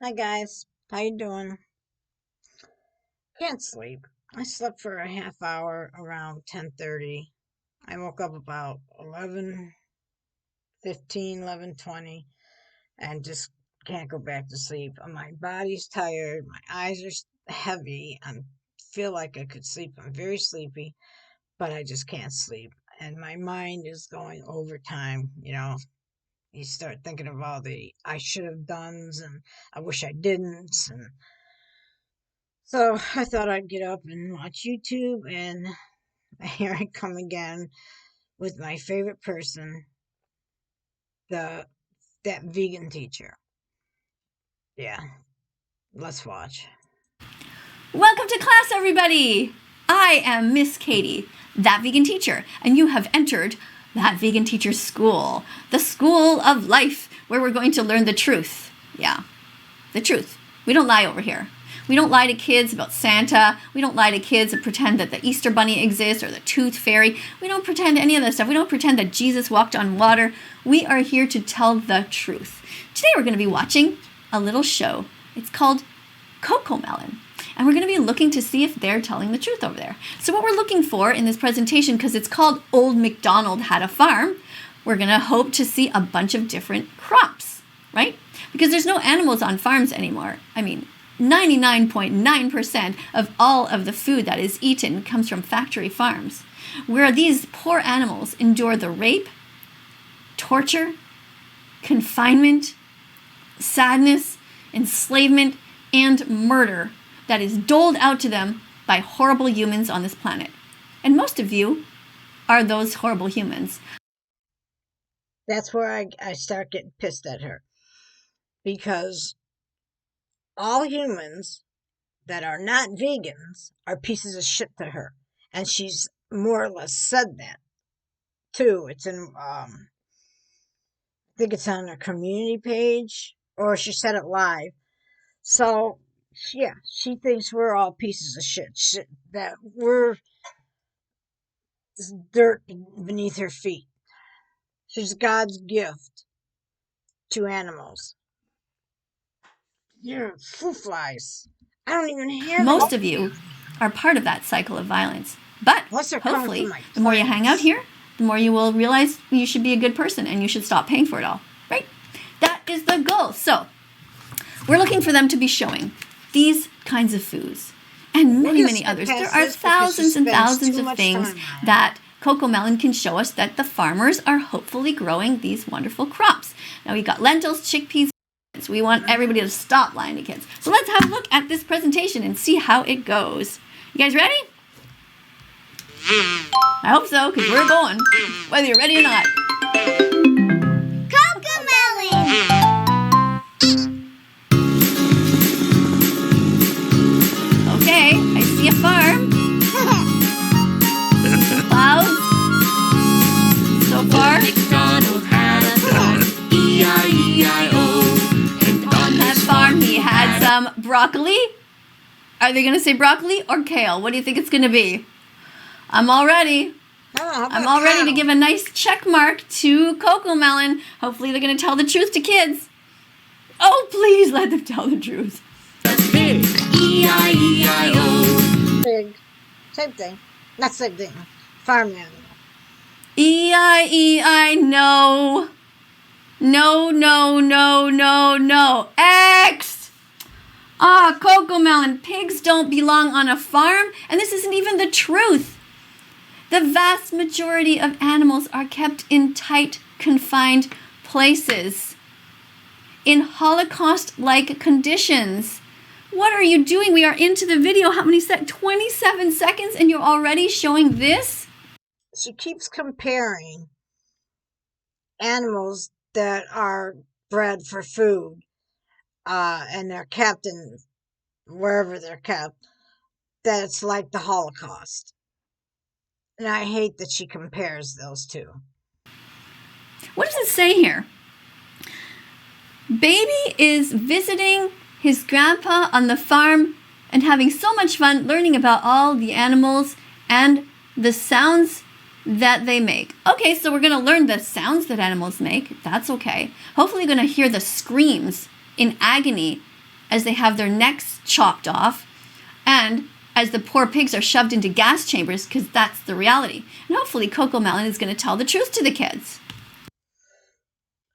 Hi guys, how you doing? Can't sleep. I slept for a half hour around 10:30. I woke up about 11:15, 11:20, and just can't go back to sleep. My body's tired, my eyes are heavy. I feel like I could sleep. I'm very sleepy, but I just can't sleep. And my mind is going overtime. You start thinking of all the I should have done's and I wish I didn't. And so I thought I'd get up and watch YouTube, and here I come again with my favorite person, the that vegan teacher. Yeah, let's watch. Welcome to class, everybody! I am Miss Katie, that vegan teacher, and you have entered that vegan teacher school, the school of life, where we're going to learn the truth. Yeah, the truth. We don't lie over here. We don't lie to kids about Santa. We don't lie to kids and pretend that the Easter Bunny exists or the Tooth Fairy. We don't pretend any of that stuff. We don't pretend that Jesus walked on water. We are here to tell the truth. Today we're going to be watching a little show. It's called Coco Melon. And we're going to be looking to see if they're telling the truth over there. So what we're looking for in this presentation, because it's called Old MacDonald Had a Farm, we're going to hope to see a bunch of different crops, right? Because there's no animals on farms anymore. I mean, 99.9% of all of the food that is eaten comes from factory farms, where these poor animals endure the rape, torture, confinement, sadness, enslavement, and murder that is doled out to them by horrible humans on this planet. And most of you are those horrible humans. That's where I start getting pissed at her, because all humans that are not vegans are pieces of shit to her. And she's more or less said that too. It's in I think it's on her community page, or she said it live. So yeah, she thinks we're all pieces of shit, that we're dirt beneath her feet. She's God's gift to animals. You're fruit flies. I don't even have Most any. of you are part of that cycle of violence. But Unless they're coming hopefully, from my the more you hang out plants. here, the more you will realize you should be a good person and you should stop paying for it all, right? That is the goal. So we're looking for them to be showing these kinds of foods and many others. There are thousands and thousands of things that Coco Melon can show us that the farmers are hopefully growing these wonderful crops. Now we got lentils, chickpeas. So we want everybody to stop lying to kids. So let's have a look at this presentation and see how it goes. You guys ready? I hope so, because we're going, whether you're ready or not. Coco Melon! Okay, I see a farm. Clouds. So far. MacDonald had a farm, E-I-E-I-O. And On that farm, he had some broccoli. Are they going to say broccoli or kale? What do you think it's going to be? I'm all ready. I'm all ready to give a nice check mark to Coco Melon. Hopefully they're going to tell the truth to kids. Oh, please let them tell the truth. pig, E-I-E-I-O. Pig. Same thing. Not same thing. Farm animal. E-I-E-I, no. No, no, no, no, no. X! Ah, Coco Melon, pigs don't belong on a farm, and this isn't even the truth. The vast majority of animals are kept in tight, confined places, in Holocaust-like conditions. What are you doing? We are into the video. How many 27 seconds, and you're already showing this? She keeps comparing animals that are bred for food, and they're kept in wherever they're kept, that it's like the Holocaust. And I hate that she compares those two. What does it say here? Baby is visiting his grandpa on the farm and having so much fun learning about all the animals and the sounds that they make. Okay, so we're going to learn the sounds that animals make. That's okay. Hopefully you're going to hear the screams in agony as they have their necks chopped off, and as the poor pigs are shoved into gas chambers, because that's the reality. And hopefully Coco Melon is going to tell the truth to the kids.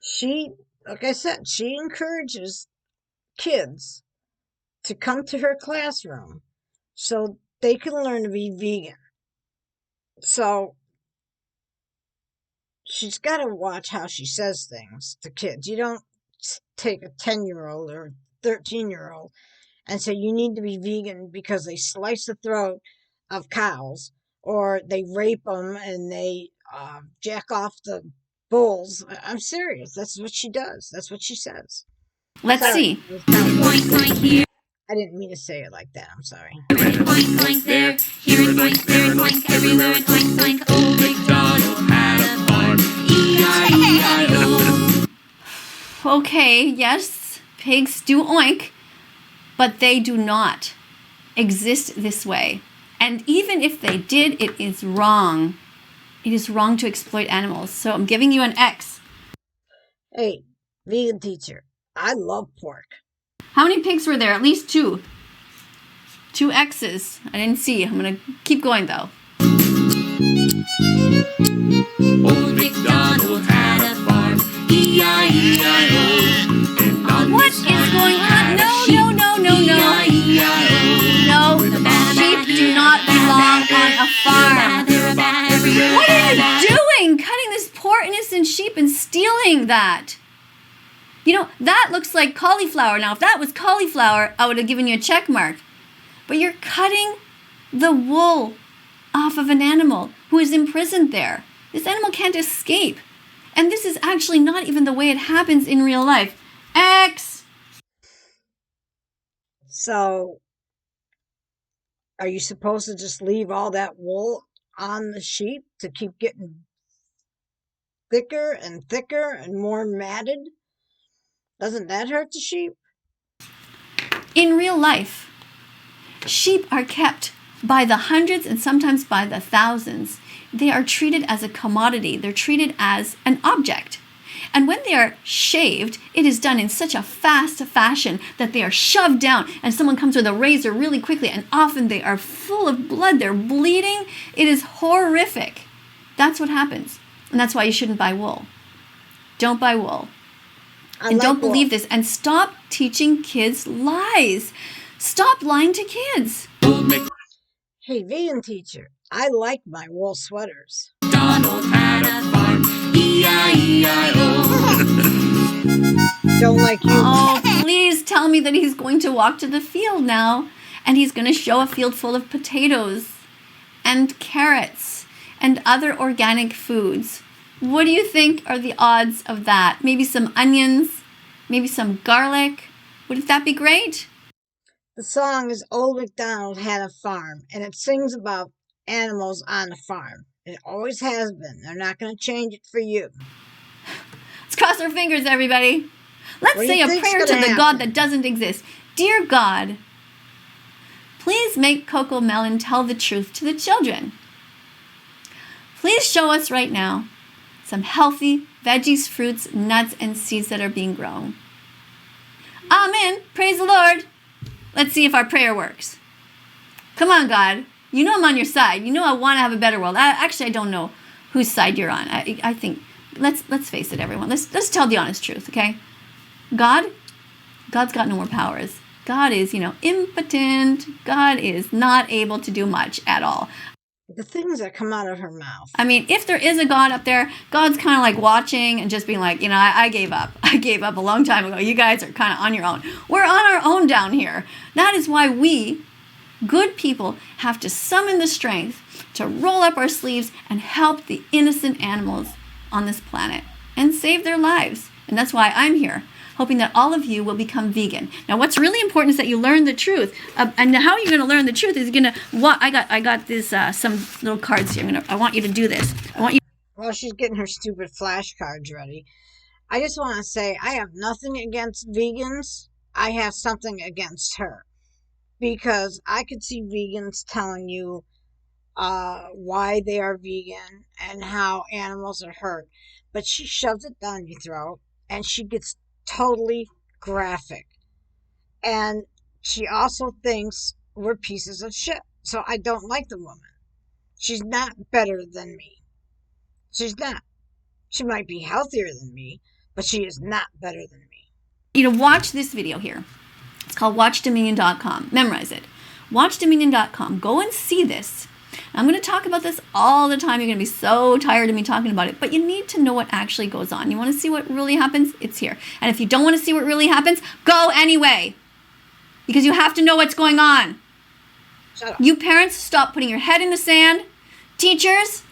She, like I said, she encourages kids to come to her classroom so they can learn to be vegan. So she's got to watch how she says things to kids. You don't take a 10-year-old or 13-year-old and say you need to be vegan because they slice the throat of cows or they rape them and they jack off the bulls. I'm serious. That's what she does. That's what she says. Let's Sorry. see. Boink, boink here, I didn't mean to say it like that. I'm sorry. boink, boink there. Here and boink, there and boink, everywhere and boink, boink. Old MacDonald had a farm. E-I-E-I-O. Okay, yes, pigs do oink, but they do not exist this way. And even if they did, it is wrong. It is wrong to exploit animals. So I'm giving you an X. Hey, vegan teacher, I love pork. How many pigs were there? At least two. 2 X's. I didn't see. I'm going to keep going though. Old MacDonald had a farm. E-I-E-I-O. And on What this is farm going he on? had a No, sheep. no, no, no, no. E-I-E-I-O. No, sheep do not belong on a farm. What are you doing? Cutting this poor innocent sheep and stealing that. You know, that looks like cauliflower. Now, if that was cauliflower, I would have given you a check mark. But you're cutting the wool off of an animal who is imprisoned there. This animal can't escape. And this is actually not even the way it happens in real life. X! So, are you supposed to just leave all that wool on the sheep to keep getting thicker and thicker and more matted? Doesn't that hurt the sheep? In real life, sheep are kept by the hundreds and sometimes by the thousands. They are treated as a commodity. They're treated as an object. And when they are shaved, it is done in such a fast fashion that they are shoved down and someone comes with a razor really quickly, and often they are full of blood. They're bleeding. It is horrific. That's what happens. And that's why you shouldn't buy wool. Don't buy wool. And don't believe this. And stop teaching kids lies. Stop lying to kids. Hey, vegan teacher, I like my wool sweaters. MacDonald had a farm. E-I-E-I-O. Don't like you. Oh, please tell me that he's going to walk to the field now and he's going to show a field full of potatoes and carrots and other organic foods. What do you think are the odds of that? Maybe some onions, maybe some garlic. Wouldn't that be great? The song is Old MacDonald Had a Farm, and it sings about animals on the farm. It always has been. They're not going to change it for you. Let's cross our fingers, everybody. Let's What do say you a think's prayer to gonna the God happen? that doesn't exist. Dear God, please make Coco Melon tell the truth to the children. Please show us right now some healthy veggies, fruits, nuts, and seeds that are being grown. Amen. Praise the Lord. Let's see if our prayer works. Come on, God. You know I'm on your side. You know I want to have a better world. Actually, I don't know whose side you're on. I think let's face it, everyone. Let's tell the honest truth, okay? God's got no more powers. God is, impotent. God is not able to do much at all. The things that come out of her mouth. I mean, if there is a God up there, God's kind of like watching and just being like, I gave up. I gave up a long time ago. You guys are kind of on your own. We're on our own down here. That is why we, good people, have to summon the strength to roll up our sleeves and help the innocent animals on this planet and save their lives. And that's why I'm here, hoping that all of you will become vegan. Now, what's really important is that you learn the truth. And how you're going to learn the truth is I got this some little cards here. I want you to do this. Well, she's getting her stupid flashcards ready. I just want to say I have nothing against vegans. I have something against her. Because I could see vegans telling you why they are vegan and how animals are hurt. But she shoves it down your throat and she gets totally graphic. And she also thinks we're pieces of shit. So I don't like the woman. She's not better than me. She's not. She might be healthier than me, but she is not better than me. Watch this video here. It's called watchdominion.com. Memorize it. Watchdominion.com. Go and see this. I'm going to talk about this all the time. You're going to be so tired of me talking about it, but you need to know what actually goes on. You want to see what really happens? It's here. And if you don't want to see what really happens, go anyway, because you have to know what's going on. Shut up. You parents, stop putting your head in the sand. Teachers,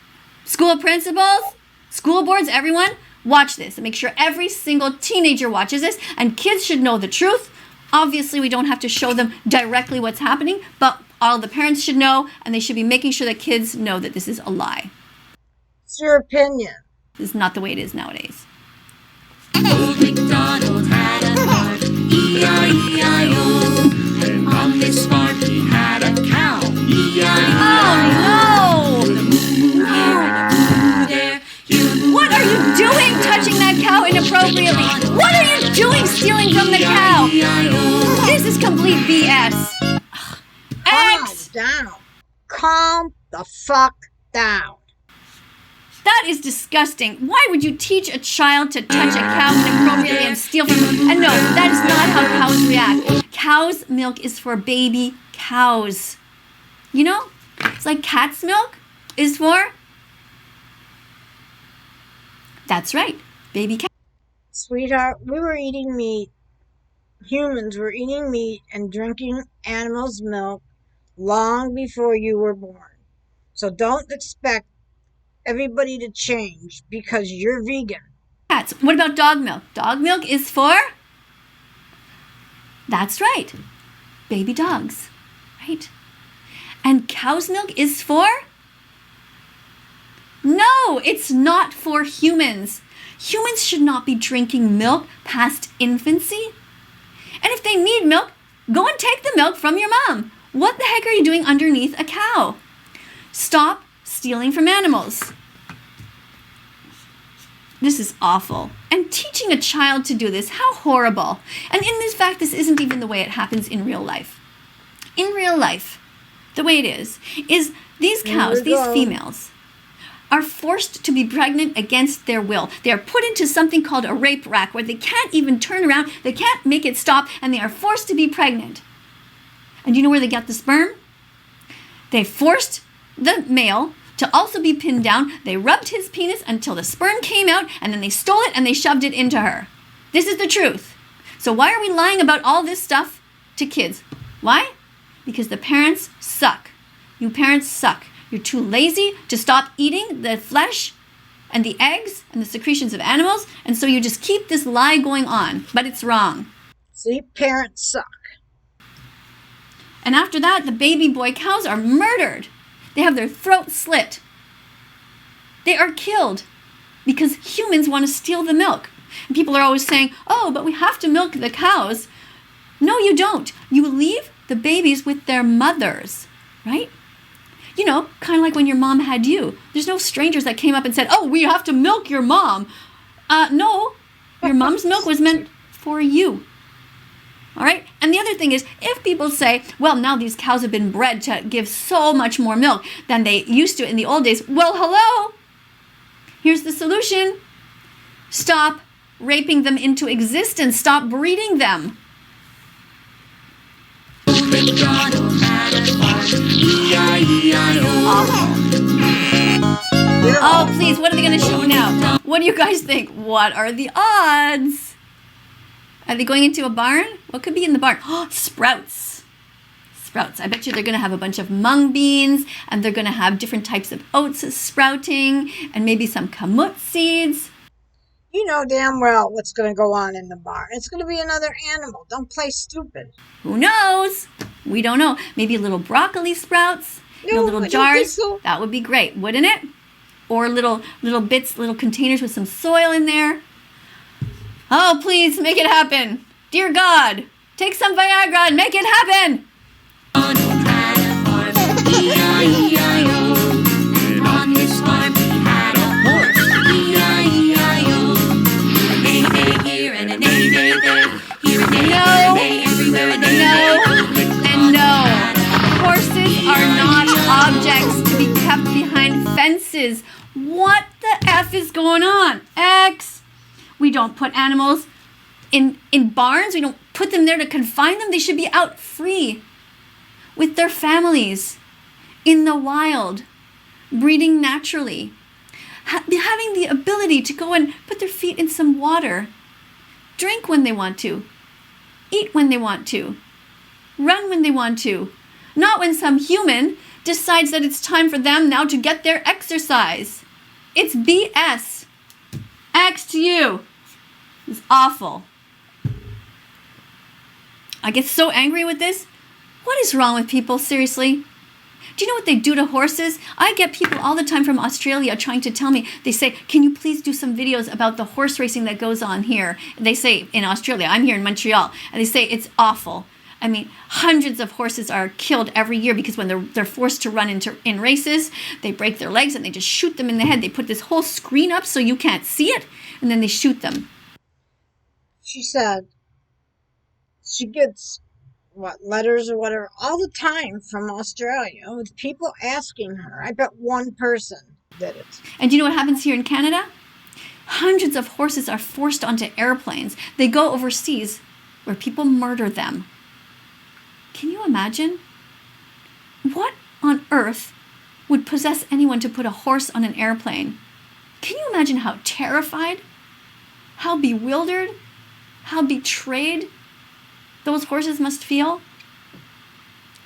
school principals, school boards, everyone, watch this and make sure every single teenager watches this. And kids should know the truth. Obviously, we don't have to show them directly what's happening, but all the parents should know, and they should be making sure that kids know that this is a lie. It's your opinion. This is not the way it is nowadays. Old MacDonald had a farm, E-I-E-I-O. And on this farm he had a cow, E-I-E-I-O. Oh, With a moo-moo here and a moo-moo there. What are you doing touching that cow inappropriately? What are you doing stealing from the cow? This is complete BS. X! Calm down. Calm the fuck down. That is disgusting. Why would you teach a child to touch a cow inappropriately and steal from them? And no, that is not how cows react. Cow's milk is for baby cows. You know? It's like cat's milk is for... That's right, baby cow. Sweetheart, we were eating meat. Humans were eating meat and drinking animals' milk long before you were born. So don't expect everybody to change because you're vegan. Cats. What about dog milk? Dog milk is for... That's right, baby dogs, right? And cow's milk is for... No, it's not for humans. Humans should not be drinking milk past infancy. And if they need milk, go and take the milk from your mom. What the heck are you doing underneath a cow? Stop stealing from animals. This is awful. And teaching a child to do this, how horrible. And in this fact, this isn't even the way it happens in real life. In real life, the way it is these cows, these females, are forced to be pregnant against their will. They are put into something called a rape rack where they can't even turn around, they can't make it stop, and they are forced to be pregnant. And you know where they got the sperm? They forced the male to also be pinned down. They rubbed his penis until the sperm came out, and then they stole it and they shoved it into her. This is the truth. So why are we lying about all this stuff to kids? Why? Because the parents suck. You parents suck. You're too lazy to stop eating the flesh and the eggs and the secretions of animals, and so you just keep this lie going on, but it's wrong. See, parents suck. And after that, the baby boy cows are murdered. They have their throats slit. They are killed because humans want to steal the milk. And people are always saying, oh, but we have to milk the cows. No, you don't. You leave the babies with their mothers, right? You know, kind of like when your mom had you. There's no strangers that came up and said, oh, we have to milk your mom. No, your mom's milk was meant for you. All right? And the other thing is, if people say, well, now these cows have been bred to give so much more milk than they used to in the old days. Well, hello. Here's the solution. Stop raping them into existence. Stop breeding them. Oh, please, what are they going to show now? What do you guys think? What are the odds? Are they going into a barn? What could be in the barn? Oh, sprouts. Sprouts. I bet you they're going to have a bunch of mung beans, and they're going to have different types of oats sprouting, and maybe some kamut seeds. You know damn well what's going to go on in the barn. It's going to be another animal. Don't play stupid. Who knows? We don't know. Maybe little broccoli sprouts, little jars. So. That would be great, wouldn't it? Or little bits, little containers with some soil in there. Oh, please make it happen. Dear God, take some Viagra and make it happen. On his farm he had a horse, E-I-E-I-O. A neigh, neigh here and a neigh, neigh there. Here a neigh, there a neigh, everywhere a neigh. F is going on? X. We don't put animals in barns. We don't put them there to confine them. They should be out free with their families in the wild, breeding naturally, having the ability to go and put their feet in some water, drink when they want to, eat when they want to, run when they want to, not when some human decides that it's time for them now to get their exercise. It's BS. X to you. It's awful. I get so angry with this. What is wrong with people, seriously? Do you know what they do to horses? I get people all the time from Australia trying to tell me, they say, can you please do some videos about the horse racing that goes on here? And they say in Australia, I'm here in Montreal, and they say it's awful. I mean, hundreds of horses are killed every year because when they're forced to run in races, they break their legs and they just shoot them in the head. They put this whole screen up so you can't see it, and then they shoot them. She said she gets letters or whatever all the time from Australia with people asking her. I bet one person did it. And do you know what happens here in Canada? Hundreds of horses are forced onto airplanes. They go overseas where people murder them. Can you imagine? What on earth would possess anyone to put a horse on an airplane? Can you imagine how terrified, how bewildered, how betrayed those horses must feel?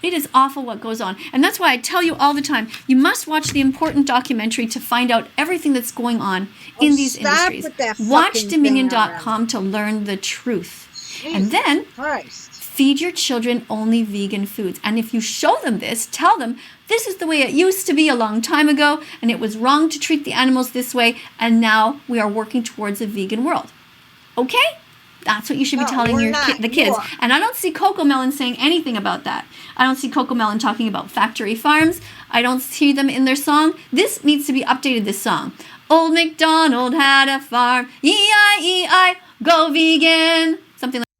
It is awful what goes on. And that's why I tell you all the time, you must watch the important documentary to find out everything that's going on in these industries. WatchDominion.com to learn the truth. Jesus and then Christ. Feed your children only vegan foods. And if you show them this, tell them this is the way it used to be a long time ago, and it was wrong to treat the animals this way, and now we are working towards a vegan world. Okay? That's what you should be telling the kids. And I don't see Coco Melon saying anything about that. I don't see Coco Melon talking about factory farms. I don't see them in their song. This needs to be updated, this song. Old MacDonald had a farm, E-I-E-I, go vegan. Something like that.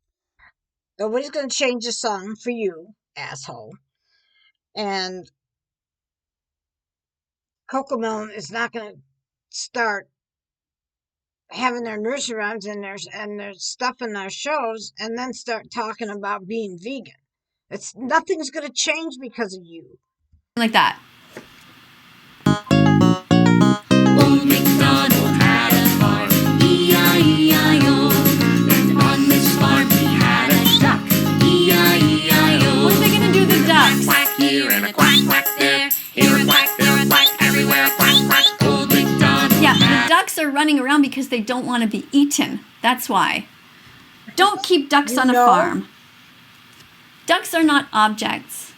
Nobody's going to change the song for you, asshole. And Coco Melon is not going to start having their nursery rhymes and their stuff in their shows and then start talking about being vegan. Nothing's going to change because of you. Like that. Old MacDonald had a farm, E-I-E-I-O. And on this farm he had a duck, E-I-E-I-O. What are they going to do to the ducks? Quack here and a quack quack there. Here a quack, there a quack, everywhere a quack quack. Old MacDonald. Yeah, the ducks are running around because they don't want to be eaten. That's why. Don't keep ducks on a farm. Ducks are not objects.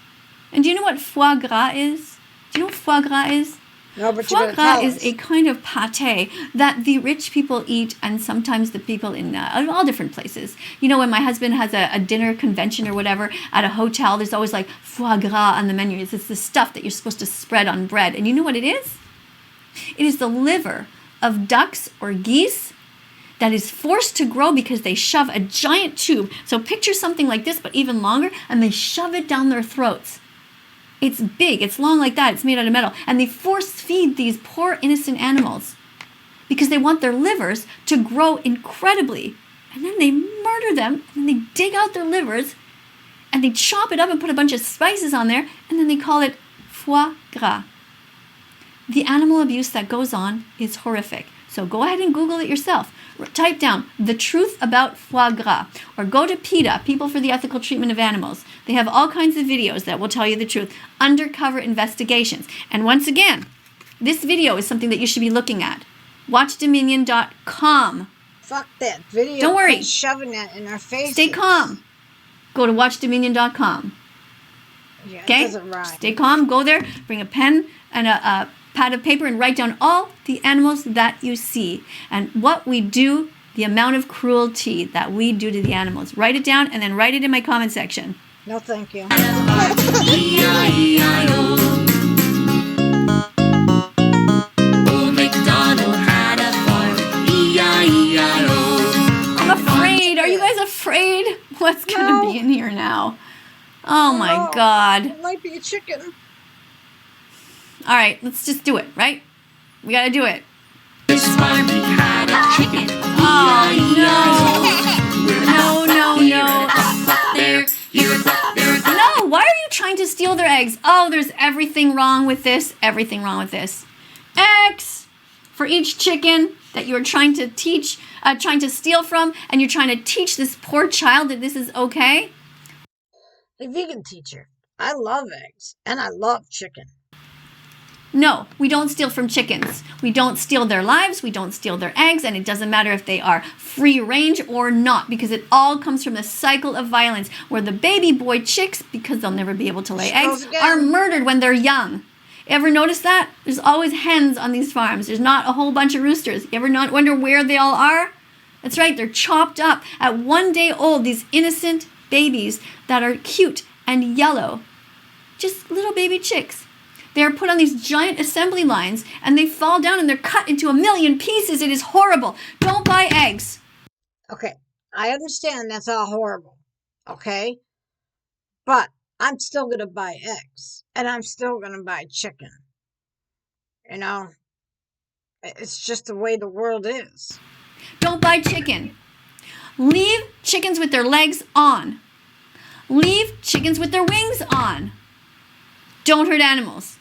And do you know what foie gras is? Do you know what foie gras is? No, but foie gras is a kind of pate that the rich people eat, and sometimes the people in all different places. You know, when my husband has a dinner convention or whatever at a hotel, there's always like foie gras on the menu. It's the stuff that you're supposed to spread on bread. And you know what it is? It is the liver of ducks or geese that is forced to grow because they shove a giant tube. So picture something like this, but even longer, and they shove it down their throats. It's big, it's long like that, it's made out of metal. And they force feed these poor innocent animals because they want their livers to grow incredibly. And then they murder them, and then they dig out their livers, and they chop it up and put a bunch of spices on there, and then they call it foie gras. The animal abuse that goes on is horrific. So go ahead and Google it yourself. Type down the truth about foie gras, or go to PETA, People for the Ethical Treatment of Animals. They have all kinds of videos that will tell you the truth. Undercover investigations. And once again, this video is something that you should be looking at. WatchDominion.com. Fuck that video. Don't worry. Quit shoving that in our faces. Stay calm. Go to WatchDominion.com. Yeah, Okay? it doesn't rhyme. Stay calm. Go there. Bring a pen and a pad of paper and write down all the animals that you see and what we do, the amount of cruelty that we do to the animals. Write it down and then write it in my comment section. No, thank you. E-I-E-I-O. Old MacDonald had a farm, E-I-E-I-O. I'm afraid. Are you guys afraid? What's going to be in here now? Oh my God. It might be a chicken. All right, let's just do it, right? We got to do it. this farm we had a chicken. Oh, E-I-E-I-O. We're no, no, here no. a cluck there, here a cluck, there a cluck. No, why are you trying to steal their eggs? Oh, there's everything wrong with this. Everything wrong with this. X for each chicken that you're trying to teach, trying to steal from, and you're trying to teach this poor child that this is okay. A vegan teacher. I love eggs and I love chicken. No, we don't steal from chickens. We don't steal their lives. We don't steal their eggs. And it doesn't matter if they are free range or not, because it all comes from the cycle of violence where the baby boy chicks, because they'll never be able to lay eggs, are murdered when they're young. Ever notice that? There's always hens on these farms. There's not a whole bunch of roosters. You ever not wonder where they all are? That's right. They're chopped up at 1 day old, these innocent babies that are cute and yellow. Just little baby chicks. They are put on these giant assembly lines and they fall down and they're cut into a million pieces. It is horrible. Don't buy eggs. Okay, I understand that's all horrible. Okay? But I'm still going to buy eggs and I'm still going to buy chicken. You know, it's just the way the world is. Don't buy chicken. Leave chickens with their legs on. Leave chickens with their wings on. Don't hurt animals.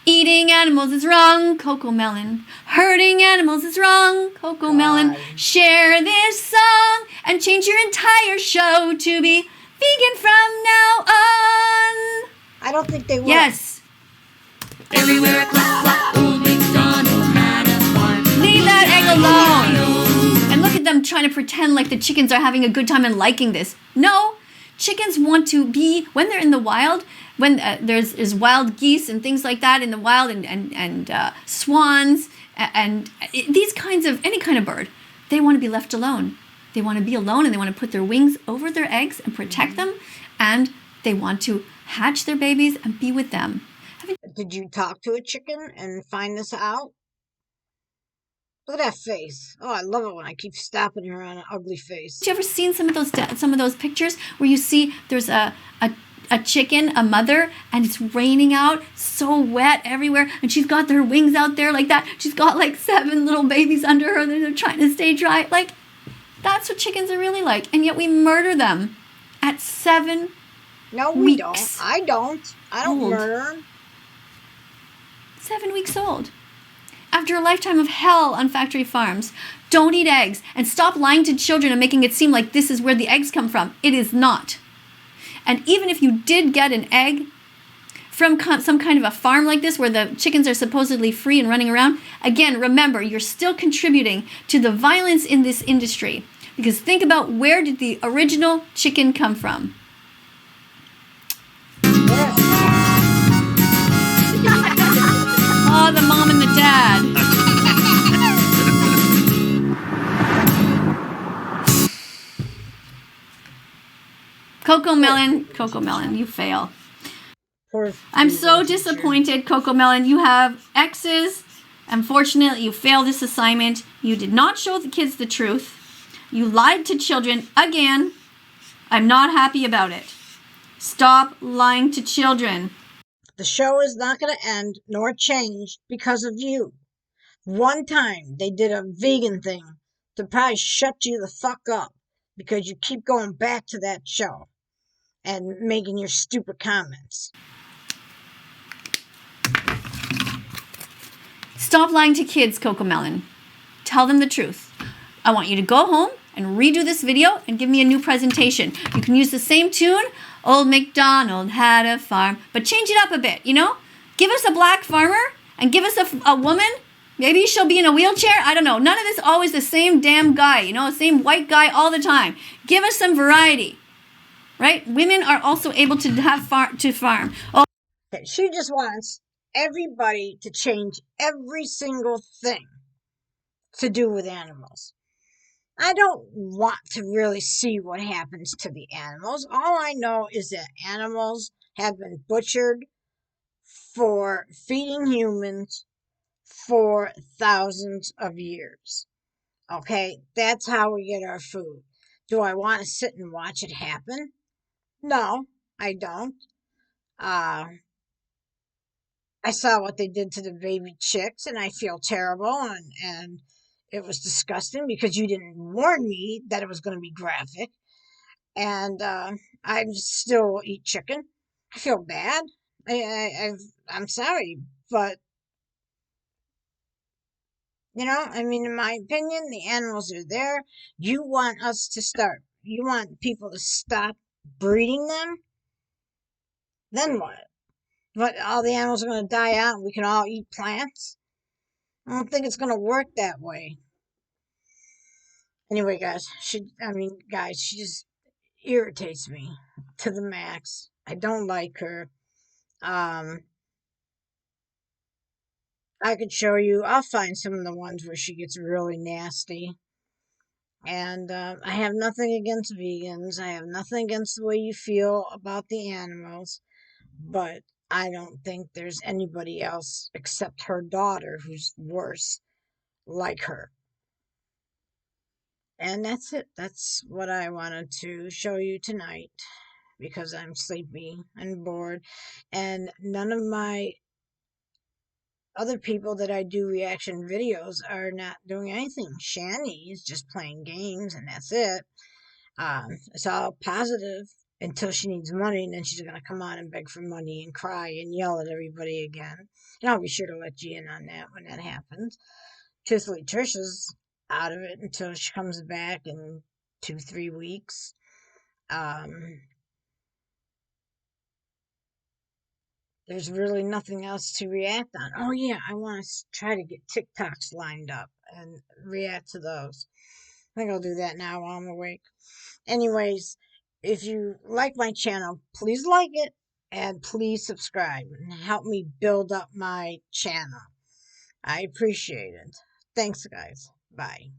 Eating animals is wrong, coco melon. Hurting animals is wrong, coco melon. Share this song and change your entire show to be vegan from now on. I don't think they will. Yes. Everywhere a cluck, cluck, old MacDonald had a farm. Leave that egg alone. And look at them trying to pretend like the chickens are having a good time and liking this. No, chickens want to be, when they're in the wild, when there's wild geese and things like that in the wild, and swans and these kinds of, any kind of bird, they want to be left alone. They want to be alone and they want to put their wings over their eggs and protect them, and they want to hatch their babies and be with them. Did you talk to a chicken and find this out? Look at that face. Oh, I love it when I keep stopping her on an ugly face. Have you ever seen some of those pictures where you see there's a chicken, a mother, and it's raining out, so wet everywhere, and she's got their wings out there like that. She's got like 7 little babies under her, and they're trying to stay dry. Like, that's what chickens are really like, and yet we murder them at 7 No, we weeks. don't. I don't Old. murder them. 7 weeks old. After a lifetime of hell on factory farms. Don't eat eggs, and stop lying to children and making it seem like this is where the eggs come from. It is not. And even if you did get an egg from some kind of a farm like this where the chickens are supposedly free and running around, again, remember, you're still contributing to the violence in this industry. Because think about, where did the original chicken come from? Oh, the mom and the dad. Coco Melon, you fail. I'm so disappointed, Coco Melon. You have X's. Unfortunately, you failed this assignment. You did not show the kids the truth. You lied to children again. I'm not happy about it. Stop lying to children. The show is not going to end nor change because of you. One time they did a vegan thing to probably shut you the fuck up because you keep going back to that show and making your stupid comments. Stop lying to kids, Coco Melon. Tell them the truth. I want you to go home and redo this video and give me a new presentation. You can use the same tune, Old MacDonald had a farm, but change it up a bit, you know? Give us a black farmer and give us a woman. Maybe she'll be in a wheelchair. I don't know. None of this always the same damn guy, you know, the same white guy all the time. Give us some variety, right? Women are also able to have farm. Oh. Okay, she just wants everybody to change every single thing to do with animals. I don't want to really see what happens to the animals. All I know is that animals have been butchered for feeding humans for thousands of years. Okay, that's how we get our food. Do I want to sit and watch it happen? No, I don't. I saw what they did to the baby chicks, and I feel terrible, and it was disgusting because you didn't warn me that it was going to be graphic. And I still eat chicken. I feel bad. I'm sorry, but I mean, in my opinion, the animals are there. You want us to start. You want people to stop breeding them. Then what? What? All the animals are going to die out, and we can all eat plants? I don't think it's going to work that way. Anyway, guys, she just irritates me to the max. I don't like her. Um, I could show you. I'll find some of the ones where she gets really nasty. And I have nothing against vegans. I have nothing against the way you feel about the animals. But I don't think there's anybody else except her daughter who's worse like her. And that's it. That's what I wanted to show you tonight because I'm sleepy and bored. And none of my other people that I do reaction videos are not doing anything. Shani is just playing games and that's it. It's all positive until she needs money, and then she's going to come on and beg for money and cry and yell at everybody again. And I'll be sure to let you in on that when that happens. Truthfully, Trisha's out of it until she comes back in 2, 3 weeks. Um, there's really nothing else to react on. Oh, yeah, I want to try to get TikToks lined up and react to those. I think I'll do that now while I'm awake. Anyways, if you like my channel, please like it and please subscribe and help me build up my channel. I appreciate it. Thanks, guys. Bye.